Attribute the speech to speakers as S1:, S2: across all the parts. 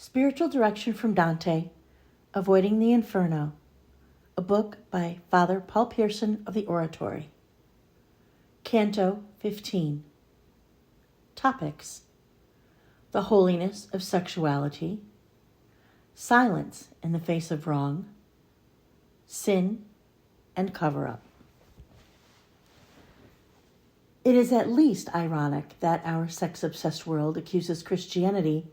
S1: Spiritual Direction from Dante, Avoiding the Inferno, a book by Father Paul Pearson of the Oratory. Canto 15. Topics: the holiness of sexuality, silence in the face of wrong, sin, and cover-up. It is at least ironic that our sex-obsessed world accuses Christianity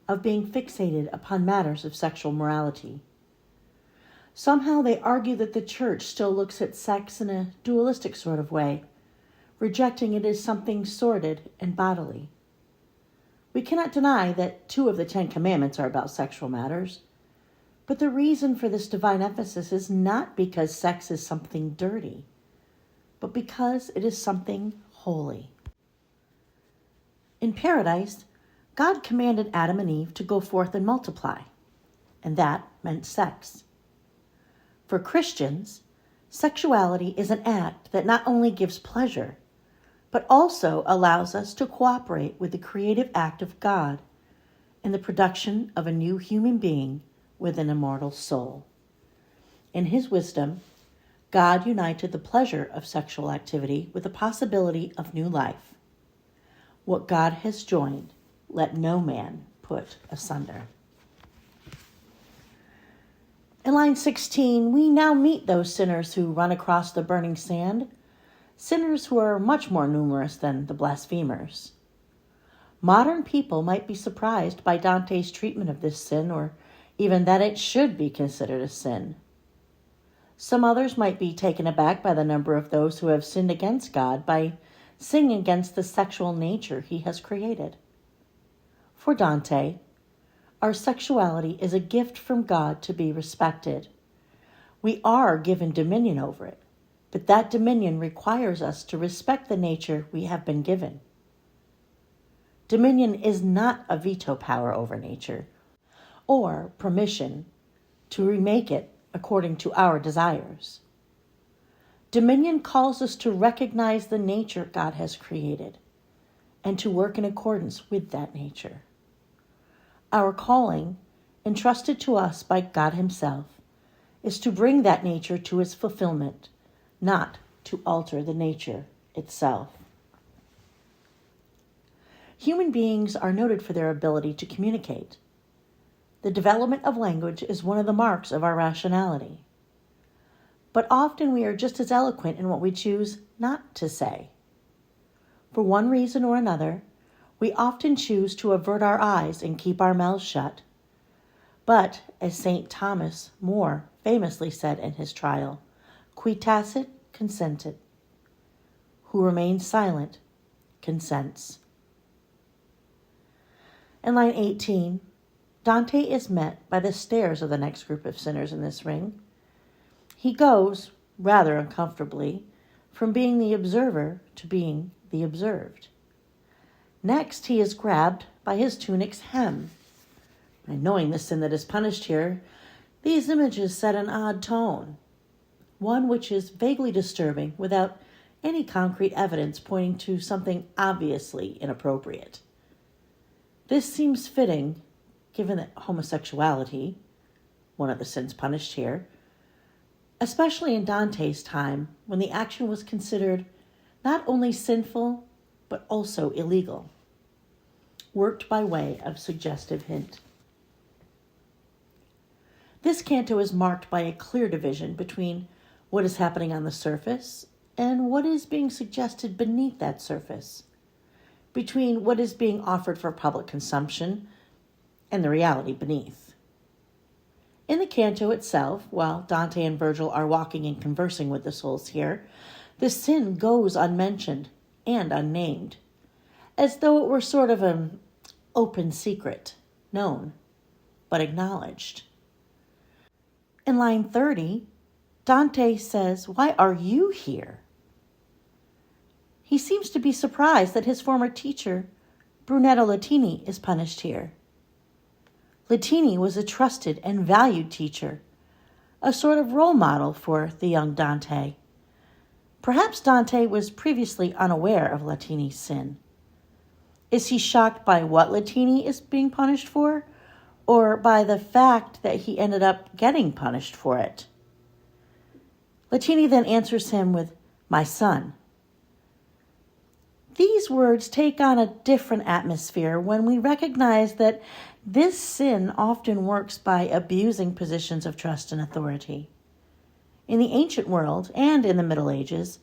S1: of being fixated upon matters of sexual morality. Somehow they argue that the Church still looks at sex in a dualistic sort of way, rejecting it as something sordid and bodily. We cannot deny that 2 of the 10 Commandments are about sexual matters, but the reason for this divine emphasis is not because sex is something dirty, but because it is something holy. In paradise, God commanded Adam and Eve to go forth and multiply, and that meant sex. For Christians, sexuality is an act that not only gives pleasure, but also allows us to cooperate with the creative act of God in the production of a new human being with an immortal soul. In His wisdom, God united the pleasure of sexual activity with the possibility of new life. What God has joined, let no man put asunder. In line 16, we now meet those sinners who run across the burning sand, sinners who are much more numerous than the blasphemers. Modern people might be surprised by Dante's treatment of this sin, or even that it should be considered a sin. Some others might be taken aback by the number of those who have sinned against God by sinning against the sexual nature He has created. For Dante, our sexuality is a gift from God to be respected. We are given dominion over it, but that dominion requires us to respect the nature we have been given. Dominion is not a veto power over nature, or permission to remake it according to our desires. Dominion calls us to recognize the nature God has created and to work in accordance with that nature. Our calling, entrusted to us by God Himself, is to bring that nature to its fulfillment, not to alter the nature itself. Human beings are noted for their ability to communicate. The development of language is one of the marks of our rationality. But often we are just as eloquent in what we choose not to say. For one reason or another, we often choose to avert our eyes and keep our mouths shut. But, as St. Thomas More famously said in his trial, qui tacit consentit. Who remains silent consents. In line 18, Dante is met by the stares of the next group of sinners in this ring. He goes, rather uncomfortably, from being the observer to being the observed. Next, he is grabbed by his tunic's hem. And knowing the sin that is punished here, these images set an odd tone, one which is vaguely disturbing without any concrete evidence pointing to something obviously inappropriate. This seems fitting, given that homosexuality, one of the sins punished here, especially in Dante's time when the action was considered not only sinful but also illegal, worked by way of suggestive hint. This canto is marked by a clear division between what is happening on the surface and what is being suggested beneath that surface, between what is being offered for public consumption and the reality beneath. In the canto itself, while Dante and Virgil are walking and conversing with the souls here, the sin goes unmentioned and unnamed, as though it were sort of an open secret, known, but acknowledged. In line 30, Dante says, "Why are you here?" He seems to be surprised that his former teacher, Brunetto Latini, is punished here. Latini was a trusted and valued teacher, a sort of role model for the young Dante. Perhaps Dante was previously unaware of Latini's sin. Is he shocked by what Latini is being punished for, or by the fact that he ended up getting punished for it. Latini then answers him with, "My son." These words take on a different atmosphere when we recognize that this sin often works by abusing positions of trust and authority. In the ancient world and in the Middle Ages,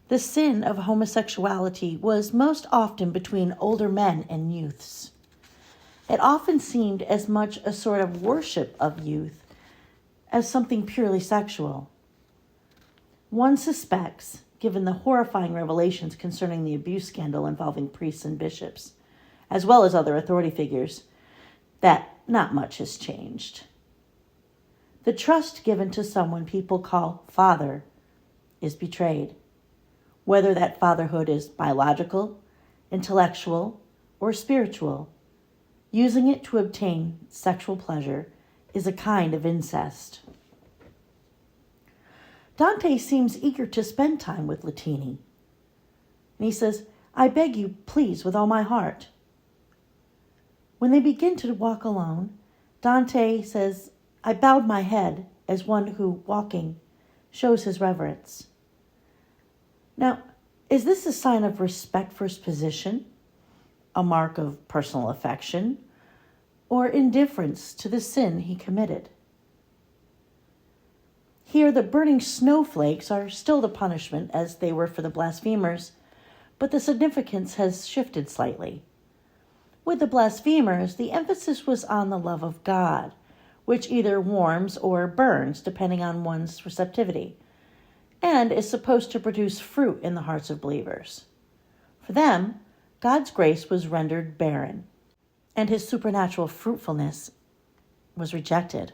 S1: the sin of homosexuality was most often between older men and youths. It often seemed as much a sort of worship of youth as something purely sexual. One suspects, given the horrifying revelations concerning the abuse scandal involving priests and bishops, as well as other authority figures, that not much has changed. The trust given to someone people call father is betrayed, whether that fatherhood is biological, intellectual, or spiritual. Using it to obtain sexual pleasure is a kind of incest. Dante seems eager to spend time with Latini. And he says, "I beg you, please, with all my heart." When they begin to walk alone, Dante says, "I bowed my head as one who, walking, shows his reverence." Now, is this a sign of respect for his position, a mark of personal affection, or indifference to the sin he committed? Here, the burning snowflakes are still the punishment as they were for the blasphemers, but the significance has shifted slightly. With the blasphemers, the emphasis was on the love of God, which either warms or burns depending on one's receptivity, and is supposed to produce fruit in the hearts of believers. For them, God's grace was rendered barren, and his supernatural fruitfulness was rejected.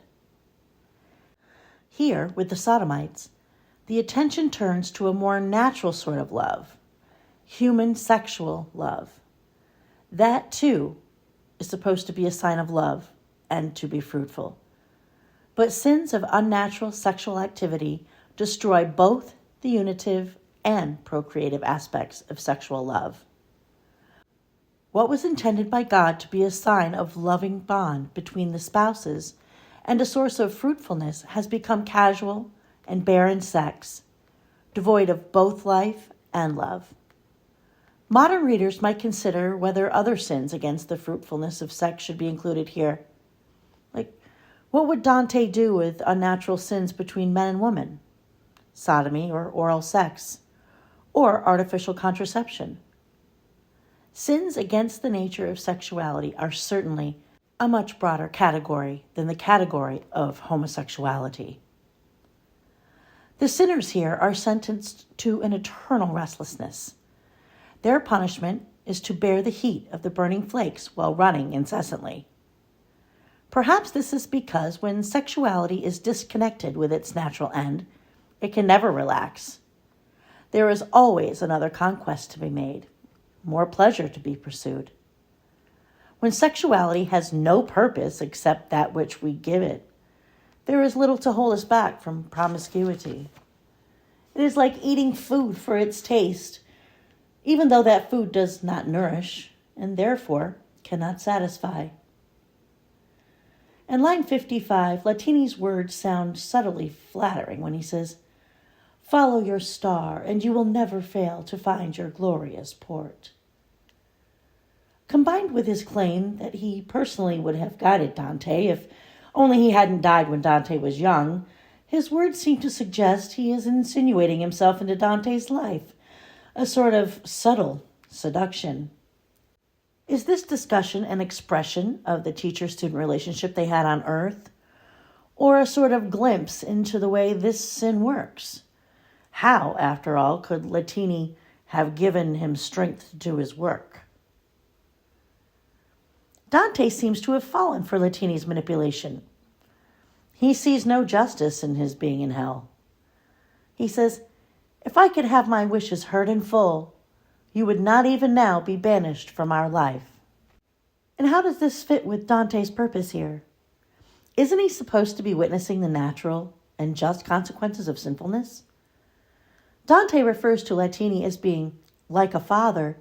S1: Here, with the sodomites, the attention turns to a more natural sort of love, human sexual love. That, too, is supposed to be a sign of love and to be fruitful. But sins of unnatural sexual activity destroy both the unitive and procreative aspects of sexual love. What was intended by God to be a sign of loving bond between the spouses and a source of fruitfulness has become casual and barren sex, devoid of both life and love. Modern readers might consider whether other sins against the fruitfulness of sex should be included here. Like, what would Dante do with unnatural sins between men and women? Sodomy or oral sex, or artificial contraception? Sins against the nature of sexuality are certainly a much broader category than the category of homosexuality. The sinners here are sentenced to an eternal restlessness. Their punishment is to bear the heat of the burning flakes while running incessantly. Perhaps this is because when sexuality is disconnected with its natural end, it can never relax. There is always another conquest to be made, more pleasure to be pursued. When sexuality has no purpose except that which we give it, there is little to hold us back from promiscuity. It is like eating food for its taste, even though that food does not nourish and therefore cannot satisfy. In line 55, Latini's words sound subtly flattering when he says, "Follow your star, and you will never fail to find your glorious port." Combined with his claim that he personally would have guided Dante if only he hadn't died when Dante was young, his words seem to suggest he is insinuating himself into Dante's life, a sort of subtle seduction. Is this discussion an expression of the teacher-student relationship they had on Earth, or a sort of glimpse into the way this sin works? How, after all, could Latini have given him strength to do his work? Dante seems to have fallen for Latini's manipulation. He sees no justice in his being in hell. He says, "If I could have my wishes heard in full, you would not even now be banished from our life." And how does this fit with Dante's purpose here? Isn't he supposed to be witnessing the natural and just consequences of sinfulness? Dante refers to Latini as being like a father,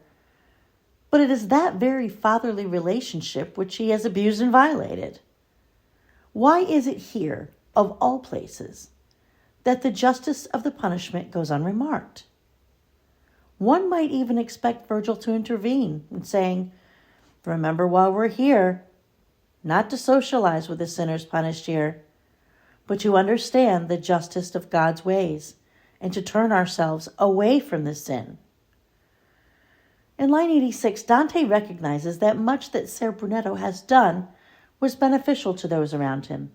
S1: but it is that very fatherly relationship which he has abused and violated. Why is it here, of all places, that the justice of the punishment goes unremarked? One might even expect Virgil to intervene in saying, remember while we're here, not to socialize with the sinners punished here, but to understand the justice of God's ways and to turn ourselves away from the sin. In line 86, Dante recognizes that much that Ser Brunetto has done was beneficial to those around him.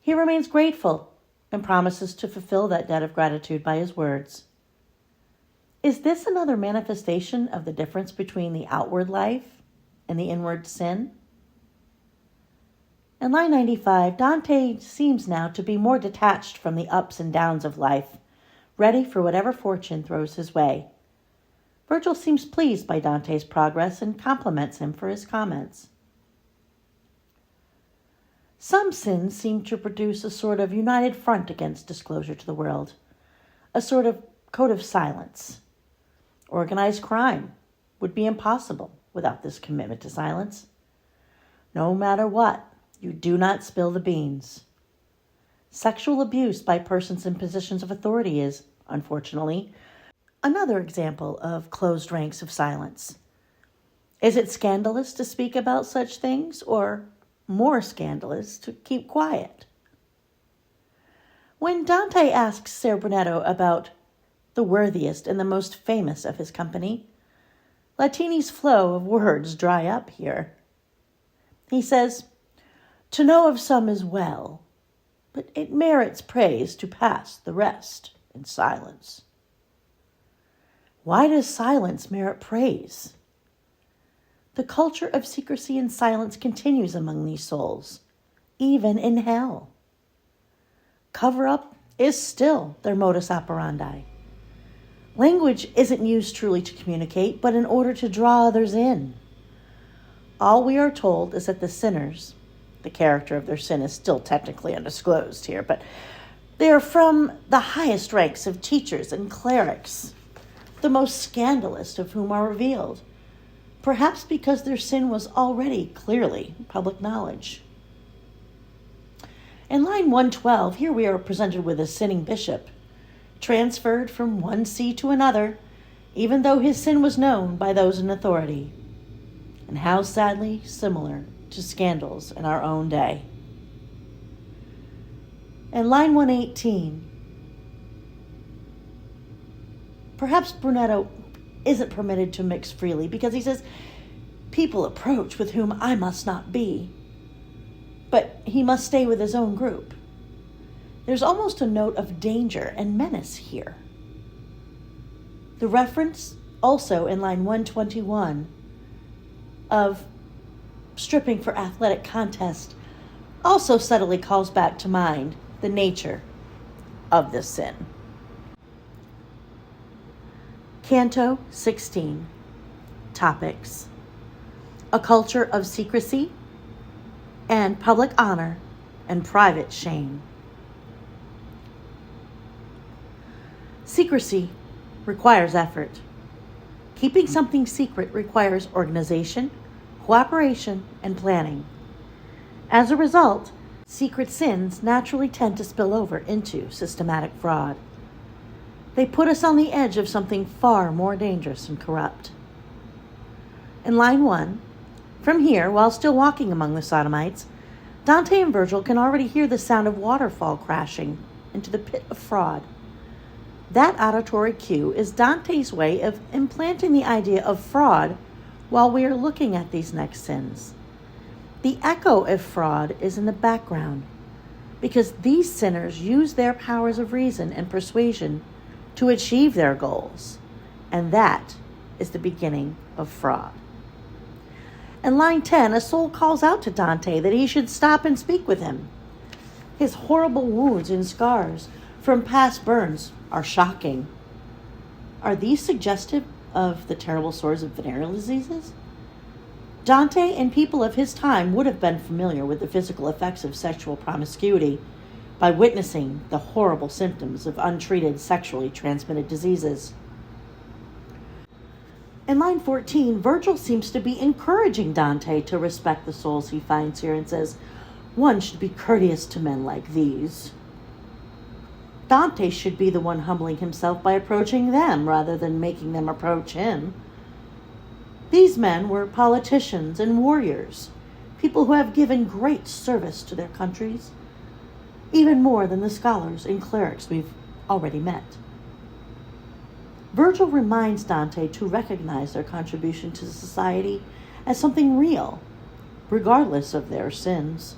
S1: He remains grateful and promises to fulfill that debt of gratitude by his words. Is this another manifestation of the difference between the outward life and the inward sin? In line 95, Dante seems now to be more detached from the ups and downs of life, ready for whatever fortune throws his way. Virgil seems pleased by Dante's progress and compliments him for his comments. Some sins seem to produce a sort of united front against disclosure to the world, a sort of code of silence. Organized crime would be impossible without this commitment to silence. No matter what, you do not spill the beans. Sexual abuse by persons in positions of authority is, unfortunately, another example of closed ranks of silence. Is it scandalous to speak about such things, or more scandalous to keep quiet? When Dante asks Ser Brunetto about the worthiest and the most famous of his company, Latini's flow of words dry up here. He says, "To know of some is well, but it merits praise to pass the rest in silence." Why does silence merit praise? The culture of secrecy and silence continues among these souls, even in hell. Cover-up is still their modus operandi. Language isn't used truly to communicate, but in order to draw others in. All we are told is that the sinners, the character of their sin is still technically undisclosed here, but they are from the highest ranks of teachers and clerics, the most scandalous of whom are revealed, perhaps because their sin was already clearly public knowledge. In line 112, here we are presented with a sinning bishop, transferred from one see to another, even though his sin was known by those in authority. And how sadly similar to scandals in our own day. In line 118, perhaps Brunetto isn't permitted to mix freely because he says, people approach with whom I must not be, but he must stay with his own group. There's almost a note of danger and menace here. The reference also in line 121 of stripping for athletic contest also subtly calls back to mind the nature of this sin. Canto 16. Topics: a culture of secrecy and public honor and private shame. Secrecy requires effort. Keeping something secret requires organization, cooperation, and planning. As a result, secret sins naturally tend to spill over into systematic fraud. They put us on the edge of something far more dangerous and corrupt. In line 1, from here, while still walking among the sodomites, Dante and Virgil can already hear the sound of waterfall crashing into the pit of fraud. That auditory cue is Dante's way of implanting the idea of fraud while we are looking at these next sins. The echo of fraud is in the background because these sinners use their powers of reason and persuasion to achieve their goals, and that is the beginning of fraud. In line 10, a soul calls out to Dante that he should stop and speak with him. His horrible wounds and scars from past burns are shocking. Are these suggestive of the terrible sores of venereal diseases? Dante and people of his time would have been familiar with the physical effects of sexual promiscuity by witnessing the horrible symptoms of untreated sexually transmitted diseases. In line 14, Virgil seems to be encouraging Dante to respect the souls he finds here and says, One should be courteous to men like these. Dante should be the one humbling himself by approaching them rather than making them approach him. These men were politicians and warriors, people who have given great service to their countries, even more than the scholars and clerics we've already met. Virgil reminds Dante to recognize their contribution to society as something real, regardless of their sins.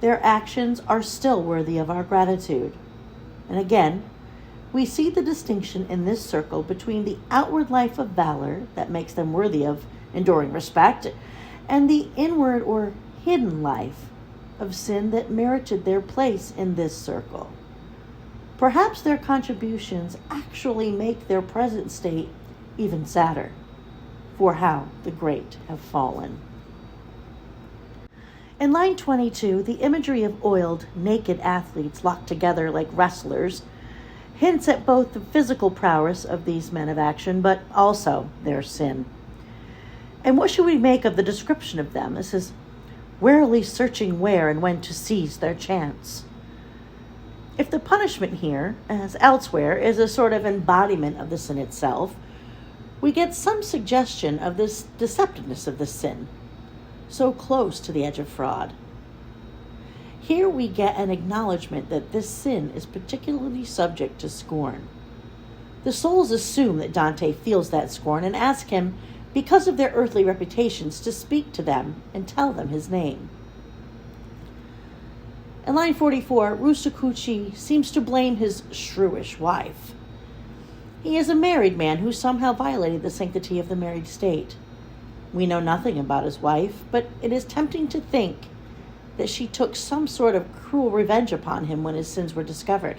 S1: Their actions are still worthy of our gratitude. And again, we see the distinction in this circle between the outward life of valor that makes them worthy of enduring respect and the inward or hidden life of sin that merited their place in this circle. Perhaps their contributions actually make their present state even sadder, for how the great have fallen. In line 22, the imagery of oiled, naked athletes locked together like wrestlers hints at both the physical prowess of these men of action, but also their sin. And what should we make of the description of them? This is warily searching where and when to seize their chance. If the punishment here, as elsewhere, is a sort of embodiment of the sin itself, we get some suggestion of this deceptiveness of the sin, so close to the edge of fraud. Here we get an acknowledgement that this sin is particularly subject to scorn. The souls assume that Dante feels that scorn and ask him, because of their earthly reputations, to speak to them and tell them his name. In line 44, Rusticucci seems to blame his shrewish wife. He is a married man who somehow violated the sanctity of the married state. We know nothing about his wife, but it is tempting to think that she took some sort of cruel revenge upon him when his sins were discovered.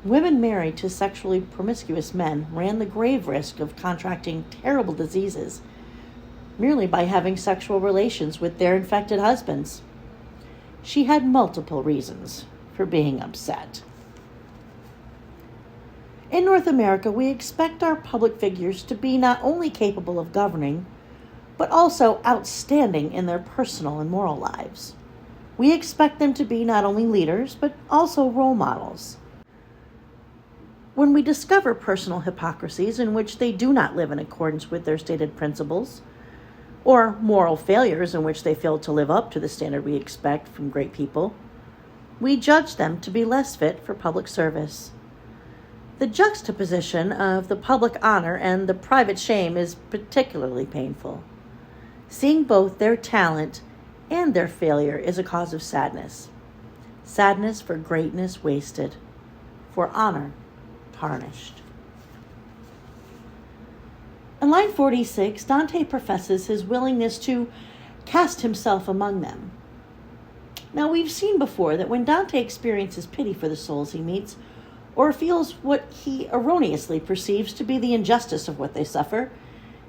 S1: Women married to sexually promiscuous men ran the grave risk of contracting terrible diseases merely by having sexual relations with their infected husbands. She had multiple reasons for being upset. In North America, we expect our public figures to be not only capable of governing, but also outstanding in their personal and moral lives. We expect them to be not only leaders, but also role models. When we discover personal hypocrisies in which they do not live in accordance with their stated principles, or moral failures in which they fail to live up to the standard we expect from great people, we judge them to be less fit for public service. The juxtaposition of the public honor and the private shame is particularly painful. Seeing both their talent and their failure is a cause of sadness. Sadness for greatness wasted, for honor tarnished. In line 46, Dante professes his willingness to cast himself among them. Now, we've seen before that when Dante experiences pity for the souls he meets, or feels what he erroneously perceives to be the injustice of what they suffer,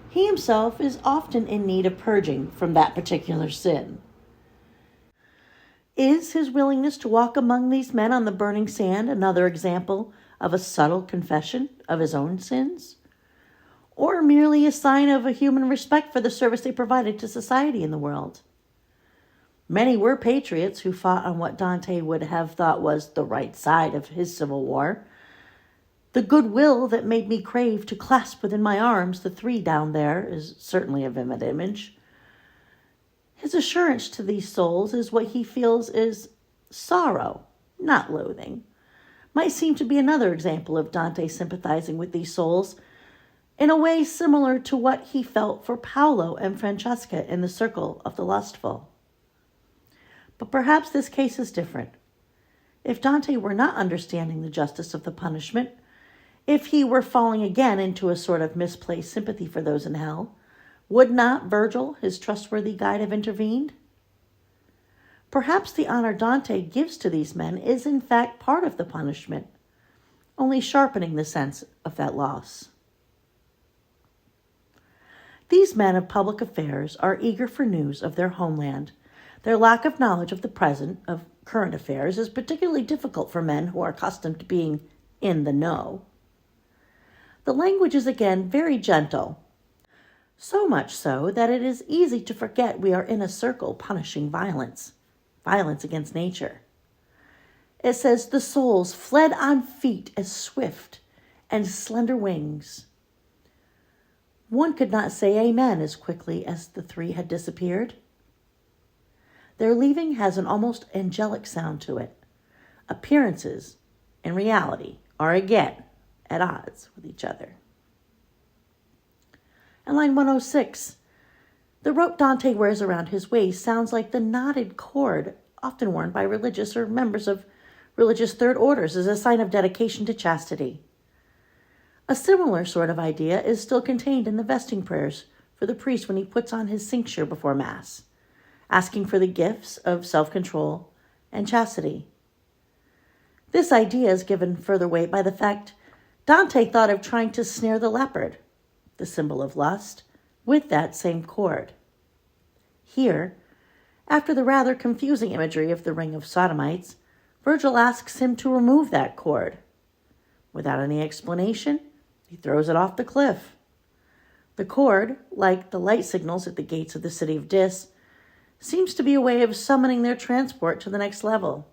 S1: he himself is often in need of purging from that particular sin. Is his willingness to walk among these men on the burning sand another example of a subtle confession of his own sins? Or merely a sign of a human respect for the service they provided to society in the world? Many were patriots who fought on what Dante would have thought was the right side of his civil war. The goodwill that made me crave to clasp within my arms the three down there is certainly a vivid image. His assurance to these souls is what he feels is sorrow, not loathing. Might seem to be another example of Dante sympathizing with these souls in a way similar to what he felt for Paolo and Francesca in the circle of the lustful. But perhaps this case is different. If Dante were not understanding the justice of the punishment, if he were falling again into a sort of misplaced sympathy for those in hell, would not Virgil, his trustworthy guide, have intervened? Perhaps the honor Dante gives to these men is in fact part of the punishment, only sharpening the sense of that loss. These men of public affairs are eager for news of their homeland. Their lack of knowledge of the present, of current affairs, is particularly difficult for men who are accustomed to being in the know. The language is again very gentle, so much so that it is easy to forget we are in a circle punishing violence. violence against nature. It says, the souls fled on feet as swift and slender wings. One could not say amen as quickly as the three had disappeared. Their leaving has an almost angelic sound to it. Appearances and reality are again at odds with each other. And line 106, the rope Dante wears around his waist sounds like the knotted cord often worn by religious or members of religious third orders as a sign of dedication to chastity. A similar sort of idea is still contained in the vesting prayers for the priest when he puts on his cincture before Mass, asking for the gifts of self-control and chastity. This idea is given further weight by the fact Dante thought of trying to snare the leopard, the symbol of lust, with that same cord. Here, after the rather confusing imagery of the ring of sodomites, Virgil asks him to remove that cord. Without any explanation, he throws it off the cliff. The cord, like the light signals at the gates of the city of Dis, seems to be a way of summoning their transport to the next level.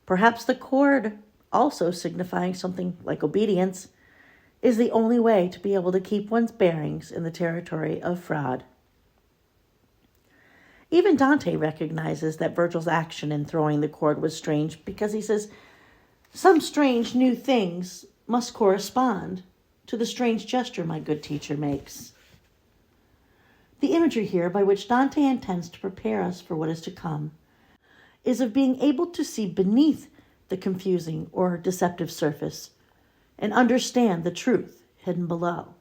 S1: Perhaps the cord, also signifying something like obedience, is the only way to be able to keep one's bearings in the territory of fraud. Even Dante recognizes that Virgil's action in throwing the cord was strange because he says, some strange new things must correspond to the strange gesture my good teacher makes. The imagery here by which Dante intends to prepare us for what is to come is of being able to see beneath the confusing or deceptive surface and understand the truth hidden below.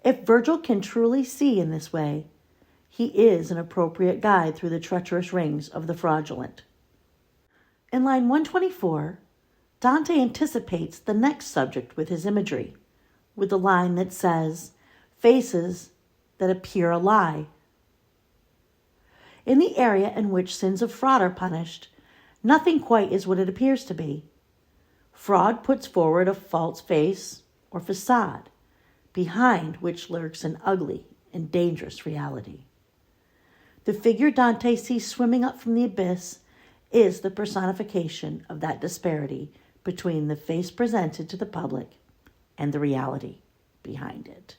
S1: If Virgil can truly see in this way, he is an appropriate guide through the treacherous rings of the fraudulent. In line 124, Dante anticipates the next subject with his imagery, with the line that says, faces that appear a lie. In the area in which sins of fraud are punished, nothing quite is what it appears to be. Fraud puts forward a false face or facade, behind which lurks an ugly and dangerous reality. The figure Dante sees swimming up from the abyss is the personification of that disparity between the face presented to the public and the reality behind it.